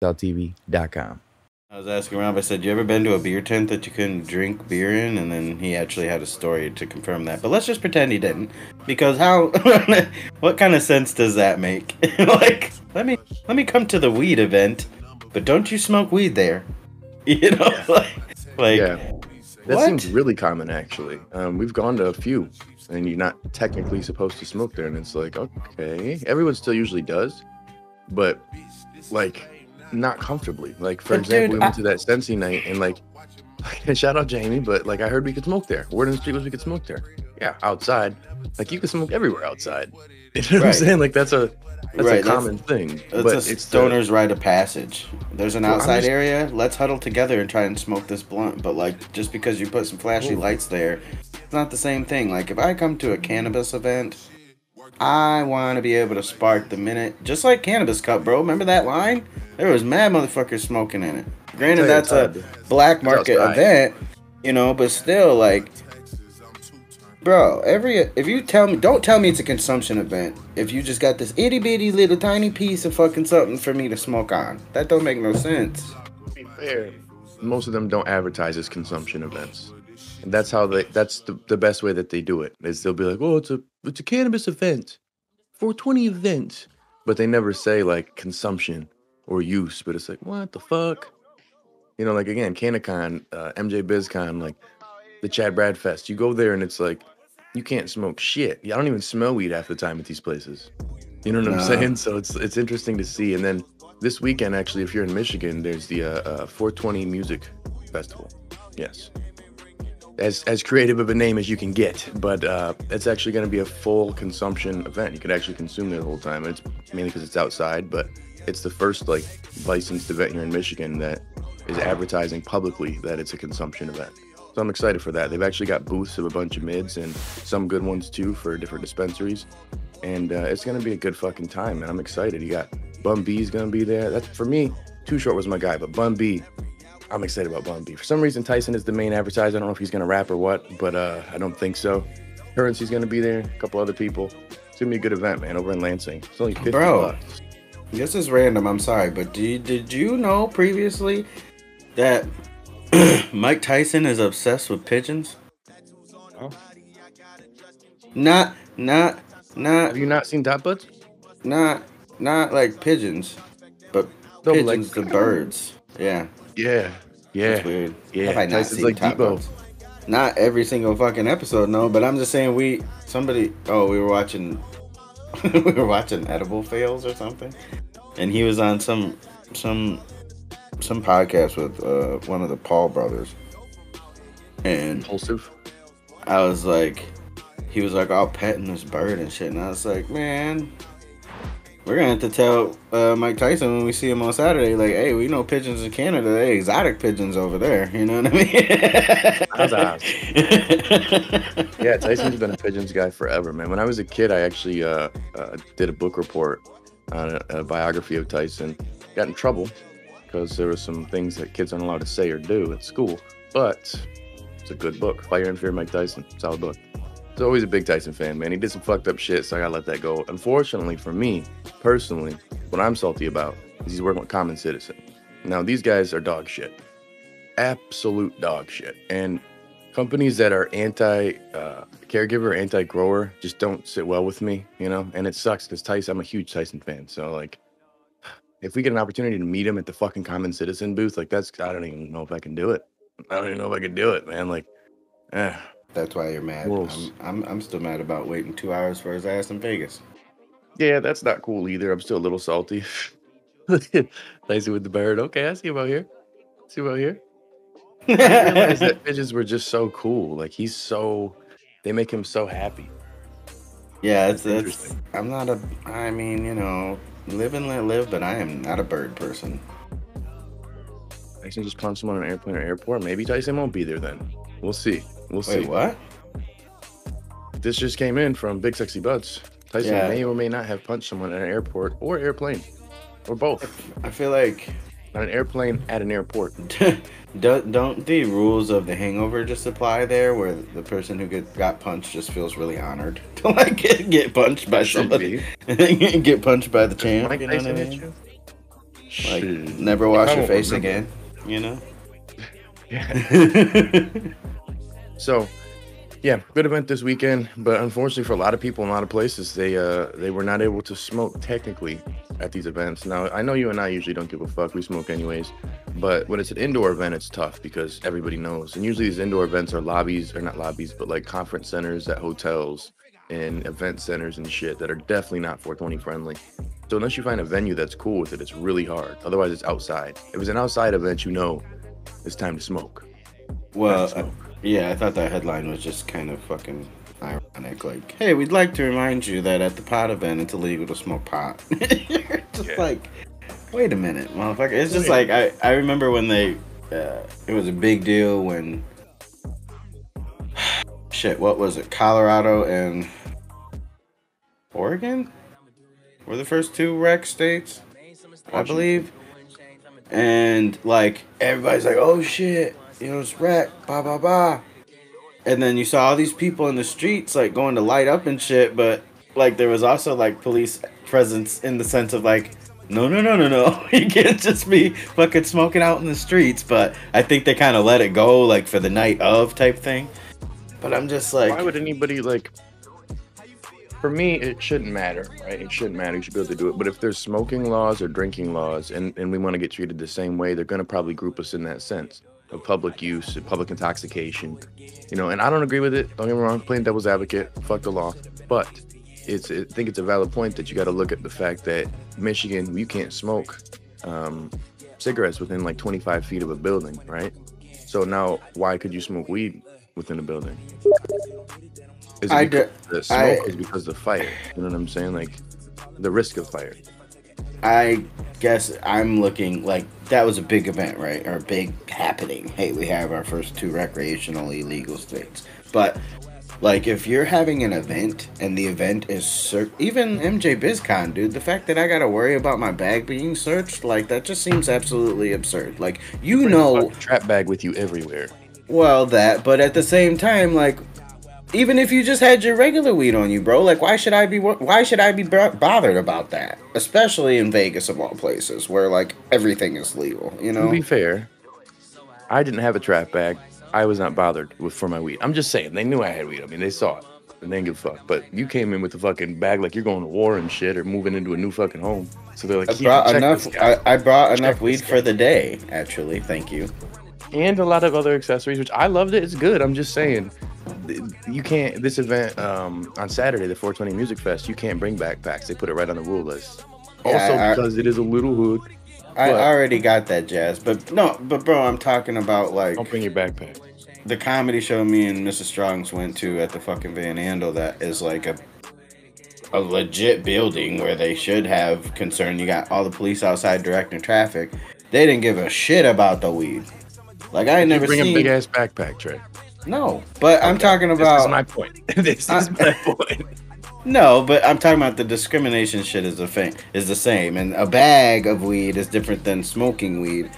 LTV.com. I was asking Rob, I said, you ever been to a beer tent that you couldn't drink beer in? And then he actually had a story to confirm that. But let's just pretend he didn't. Because how, what kind of sense does that make? Like, let me come to the weed event, but don't you smoke weed there? You know, Yeah. like Yeah. That what? seems really common, actually. We've gone to a few, and you're not technically supposed to smoke there, and it's like, okay, everyone still usually does, but like not comfortably. Like for But example, dude, we went to that Sensi night, and like, shout out Jamie, but like I heard we could smoke there. Word on the street was we could smoke there. Yeah, outside. Like you can smoke everywhere outside. You know what I'm right, saying? Like that's a right. common thing, It's but a it's the stoner's rite of passage. There's an well, I'm outside just area. Let's huddle together and try and smoke this blunt. But like, just because you put some flashy cool. lights there, it's not the same thing. Like, if I come to a cannabis event, I want to be able to spark the minute, just like Cannabis Cup, bro. Remember that line? There was mad motherfuckers smoking in it. I Granted, tell you, it's that's a hard. black It's market outside. event, but still, like, bro, if you tell me, don't tell me it's a consumption event. If you just got this itty bitty little tiny piece of fucking something for me to smoke on, that don't make no sense. To be fair, most of them don't advertise as consumption events. And that's the best way that they do it. Is they'll be like, "Oh, it's a cannabis event. 420 event." But they never say like consumption or use, but it's like, "What the fuck?" Like again, CanaCon, MJ BizCon, like the Chad Brad Fest. You go there and it's like you can't smoke shit. I don't even smell weed half the time at these places. You know what I'm Nah, saying? So it's interesting to see. And then this weekend, actually, if you're in Michigan, there's the 420 Music Festival. Yes, as creative of a name as you can get, but it's actually going to be a full consumption event. You could actually consume it the whole time. It's mainly because it's outside, but it's the first like licensed event here in Michigan that is advertising publicly that it's a consumption event. So I'm excited for that. They've actually got booths of a bunch of mids and some good ones too for different dispensaries, and it's gonna be a good fucking time, man. I'm excited. You got Bun B's gonna be there. That's for me. Too Short was my guy, but Bun B, I'm excited about Bun B. For some reason, Tyson is the main advertiser. I don't know if he's gonna rap or what, but I don't think so. Currency's gonna be there. A couple other people. It's gonna be a good event, man. Over in Lansing. It's only 50 bro, bucks. this is random. I'm sorry, but did you know previously that Mike Tyson is obsessed with pigeons? Oh, Not, not, not, have you not seen Dot Buds? not, not like pigeons, but No, but like, pigeons, the birds. Yeah, yeah, that's yeah, weird. Have yeah. I not Tyson's seen like Top Debo. Buds? Not every single fucking episode, no. But I'm just saying, we were watching, we were watching Edible Fails or something, and he was on some some podcast with one of the Paul brothers, and Impulsive. I was like, he was like, "I'll petting this bird and shit," and I was like, "Man, we're gonna have to tell Mike Tyson when we see him on Saturday, like, hey, we know pigeons in Canada, they exotic pigeons over there." You know what How's that? I mean? Yeah, Tyson's been a pigeons guy forever, man. When I was a kid, I actually did a book report on a biography of Tyson. Got in trouble because there were some things that kids aren't allowed to say or do at school, but it's a good book. Fire and Fear, Mike Tyson. Solid book. He's always a big Tyson fan, man. He did some fucked up shit, so I gotta let that go. Unfortunately for me, personally, what I'm salty about is he's working with Common Citizen. Now, these guys are dog shit. Absolute dog shit. And companies that are anti caregiver, anti grower just don't sit well with me, And it sucks because Tyson, I'm a huge Tyson fan. So, like, if we get an opportunity to meet him at the fucking Common Citizen booth, like, I don't even know if I can do it. I don't even know if I can do it, man. Like, eh, That's why you're mad. gross. I'm still mad about waiting 2 hours for his ass in Vegas. Yeah, that's not cool either. I'm still a little salty. Tyson with the bird. Okay, I see him out here. See him out here. I didn't realize that pigeons were just so cool. Like they make him so happy. Yeah, It's it's interesting. I'm not a I mean, live and let live, but I am not a bird person. Tyson just punched him on an airplane or airport. Maybe Tyson won't be there then. We'll see. We'll Wait, see. what? This just came in from Big Sexy Buds. Tyson Yeah, may or may not have punched someone at an airport or airplane or both. I feel like On an airplane at an airport. don't the rules of The Hangover just apply there, where the person who got punched just feels really honored to like get punched by Should somebody, be. get punched by the If champ? Mike You know what I Tyson hit mean? you, Like, Shit. never wash I your don't face remember. again, you know? Yeah. So, yeah, good event this weekend, but unfortunately for a lot of people in a lot of places, they were not able to smoke technically at these events. Now, I know you and I usually don't give a fuck. We smoke anyways. But when it's an indoor event, it's tough because everybody knows. And usually these indoor events are lobbies, or not lobbies, but like conference centers at hotels and event centers and shit that are definitely not 420 friendly. So unless you find a venue that's cool with it, it's really hard. Otherwise, it's outside. If it's an outside event, you know it's time to smoke. Time to Well, smoke. yeah, I thought that headline was just kind of fucking ironic. Like, hey, we'd like to remind you that at the pot event, it's illegal to smoke pot. You're just Yeah. like, wait a minute, motherfucker. It's just Wait. like, I remember when it was a big deal when, shit, what was it? Colorado and Oregon were the first two rec states, I believe. And like everybody's like, "Oh shit, you know it's rec, blah blah blah." And then you saw all these people in the streets like going to light up and shit, but like there was also like police presence in the sense of like, no no no no no, you can't just be fucking smoking out in the streets. But I think they kind of let it go like for the night of type thing. But I'm just like, Why would anybody like? For me, it shouldn't matter, right? It shouldn't matter. You should be able to do it. But if there's smoking laws or drinking laws, and we want to get treated the same way, they're going to probably group us in that sense of public use, and public intoxication, you know. And I don't agree with it. Don't get me wrong. Playing devil's advocate, fuck the law. But I think it's a valid point that you got to look at the fact that Michigan, you can't smoke cigarettes within like 25 feet of a building, right? So now, why could you smoke weed within a building? Is it because the smoke or is it because of the fire? You know what I'm saying? Like the risk of fire. I guess I'm looking like that was a big event, right? Or a big happening. Hey, we have our first two recreationally legal states. But like if you're having an event and the event is even MJ BizCon, dude, the fact that I gotta worry about my bag being searched, like that just seems absolutely absurd. Like you know, Trap bag with you everywhere. well that, but at the same time, like even if you just had your regular weed on you, bro, like why should I be bothered about that? Especially in Vegas of all places, where like everything is legal, you To know. be fair, I didn't have a trap bag. I was not bothered with for my weed. I'm just saying they knew I had weed. I mean, they saw it and they didn't give a fuck. But you came in with a fucking bag like you're going to war and shit or moving into a new fucking home. So they're like, I yeah, brought check enough. this guy. I brought Check enough weed this for guy. the day. Actually, thank you. And a lot of other accessories, which I loved it. It's good. I'm just saying, you can't. This event on Saturday, the 420 Music Fest, you can't bring backpacks. They put it right on the rule list. Also, Yeah, because it is a little hood. I But already got that jazz, but no, but bro, I'm talking about like don't bring your backpack. the comedy show me and Mrs. Strongs went to at the fucking Van Andel. That is like a legit building where they should have concern. You got all the police outside directing traffic. They didn't give a shit about the weed. Like I ain't never Bring seen. a big ass backpack, Trey. No, but I'm talking This about. is my point. This is my point. No, but I'm talking about the discrimination shit is the same, and a bag of weed is different than smoking weed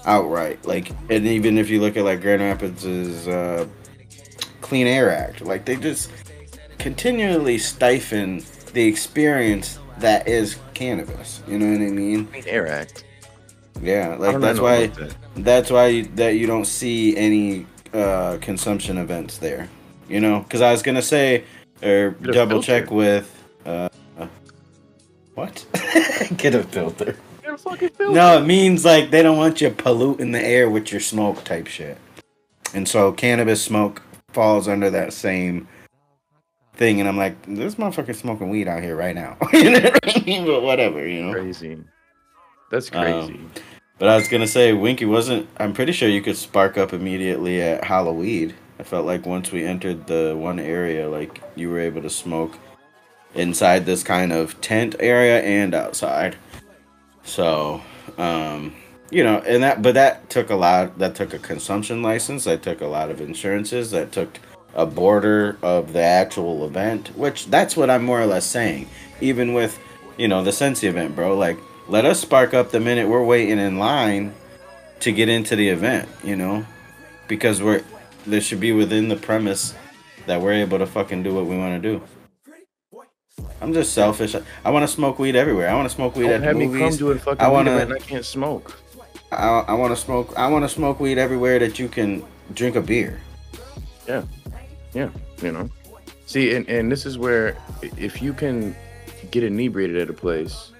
outright. Like, and even if you look at like Grand Rapids' Clean Air Act, like they just continually stifle the experience that is cannabis. You know what I mean? Clean Air Act. Yeah, I like don't that's know why about that you don't see any consumption events there. You know, because I was gonna say or Get a double filter. check with what? Get a filter. Get a fucking filter. No, it means like they don't want you polluting the air with your smoke type shit. And so cannabis smoke falls under that same thing. And I'm like, this motherfucker smoking weed out here right now. You know what I mean? But whatever, you know. Crazy. That's crazy. But I was gonna say, Winky wasn't. I'm pretty sure you could spark up immediately at Halloween. I felt like once we entered the one area, like you were able to smoke inside this kind of tent area and outside. So, you know, and that took a lot. That took a consumption license. That took a lot of insurances. That took a border of the actual event. Which that's what I'm more or less saying. Even with, you know, the Sensi event, bro. Like, let us spark up the minute we're waiting in line to get into the event. You know, because there should be within the premise that we're able to fucking do what we want to do. I'm just selfish. I want to smoke weed everywhere. I want to smoke weed Don't at the have me come movies. to a I fucking weed want event to. and I can't smoke. I want to smoke. I want to smoke weed everywhere that you can drink a beer. Yeah, yeah, you know. See, and this is where if you can get inebriated at a place,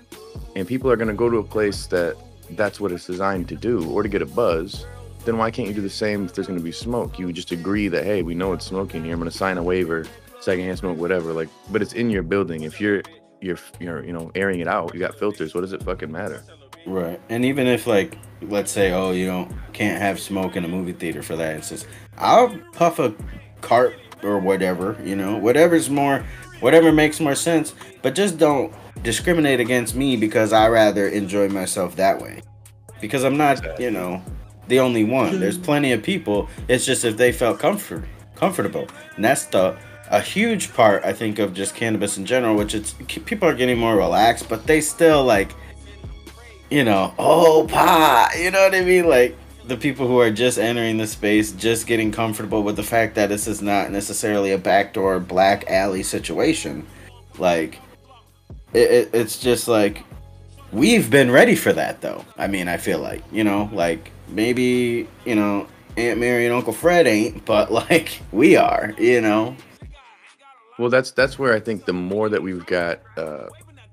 and people are gonna go to a place that's what it's designed to do, or to get a buzz, then why can't you do the same if there's gonna be smoke? You would just agree that, hey, we know it's smoking here. I'm gonna sign a waiver, secondhand smoke, whatever. Like, but it's in your building. If you're airing it out, you got filters. What does it fucking matter? Right. And even if like let's say, oh, you don't can't have smoke in a movie theater for that instance, I'll puff a cart or whatever, whatever makes more sense, but just don't discriminate against me because I rather enjoy myself that way. Because I'm not, Exactly. the only one. There's plenty of people. It's just if they felt comfortable. And that's a huge part I think of just cannabis in general, which it's people are getting more relaxed, but they still like oh, pot, you know what I mean? Like the people who are just entering the space, just getting comfortable with the fact that this is not necessarily a backdoor black alley situation. Like, it's just like, we've been ready for that though. I mean, I feel like, like maybe, Aunt Mary and Uncle Fred ain't, but like, we are. Well, that's where I think the more that we've got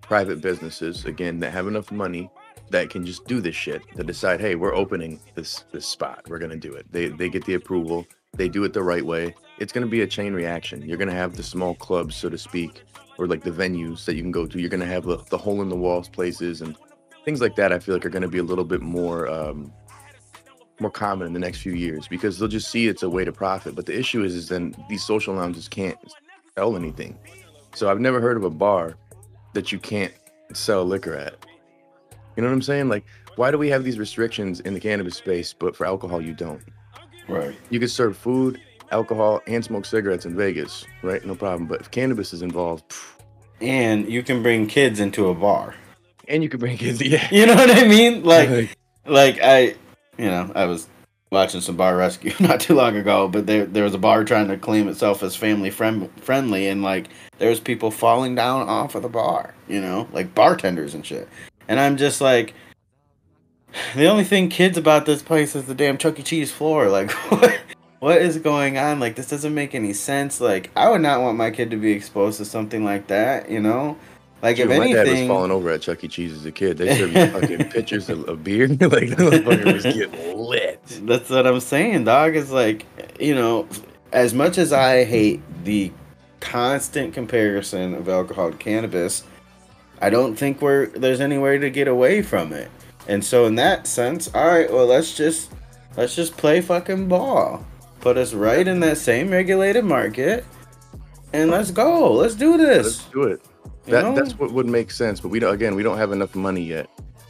private businesses again that have enough money that can just do this shit, that decide, hey, we're opening this spot, we're gonna do it. They get the approval, they do it the right way. It's gonna be a chain reaction. You're gonna have the small clubs, so to speak, or like the venues that you can go to. You're gonna have the hole in the walls places and things like that. I feel like are gonna be a little bit more common in the next few years because they'll just see it's a way to profit. But the issue is then these social lounges can't sell anything. So I've never heard of a bar that you can't sell liquor at. You know what I'm saying? Like, why do we have these restrictions in the cannabis space, but for alcohol you don't? Right. You can serve food, alcohol, and smoke cigarettes in Vegas, right? No problem. But if cannabis is involved, And you can bring kids into a bar. and you can bring kids, yeah. You know what I mean? Like, Like I was watching some bar rescue not too long ago, but there was a bar trying to claim itself as family friendly, and like there was people falling down off of the bar, like bartenders and shit. And I'm just like, the only thing kids about this place is the damn Chuck E. Cheese floor. Like, what is going on? Like, this doesn't make any sense. Like, I would not want my kid to be exposed to something like that. Like, if dude, my dad was anything. falling over at Chuck E. Cheese as a kid. They serve you fucking pitchers of beer. Like, that motherfucker was getting lit. That's what I'm saying, dog. Is like, as much as I hate the constant comparison of alcohol to cannabis, I don't think there's any way to get away from it. And so in that sense, all right, well let's just play fucking ball. Put us right in that same regulated market and let's go. Let's do Let's this. do it. You know? That's what would make sense. But we don't have enough money yet.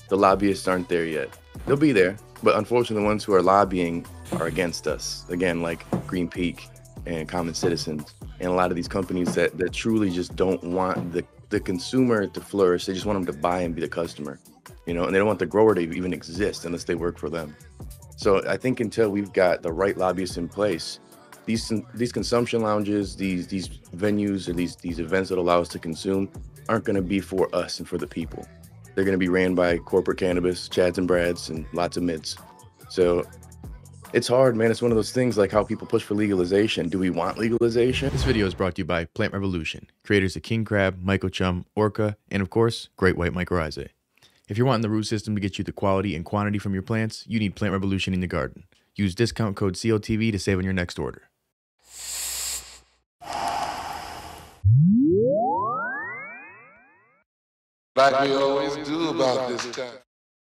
The lobbyists aren't there yet. They'll be there, but unfortunately, the ones who are lobbying are against us. Again, like Green Peak and Common Citizens, and a lot of these companies that truly just don't want the consumer to flourish. They just want them to buy and be the customer, and they don't want the grower to even exist unless they work for them. So I think until we've got the right lobbyists in place, these consumption lounges, these venues, or these events that allow us to consume aren't going to be for us and for the people. They're going to be ran by corporate cannabis, Chads and Brads, and lots of mids. So it's hard, man. It's one of those things like how people push for legalization. Do we want legalization? This video is brought to you by Plant Revolution, creators of King Crab, Myco Chum, Orca, and of course, Great White Mycorrhizae. If you're wanting the root system to get you the quality and quantity from your plants, you need Plant Revolution in your garden. Use discount code COTV to save on your next order. Like we always do about this time.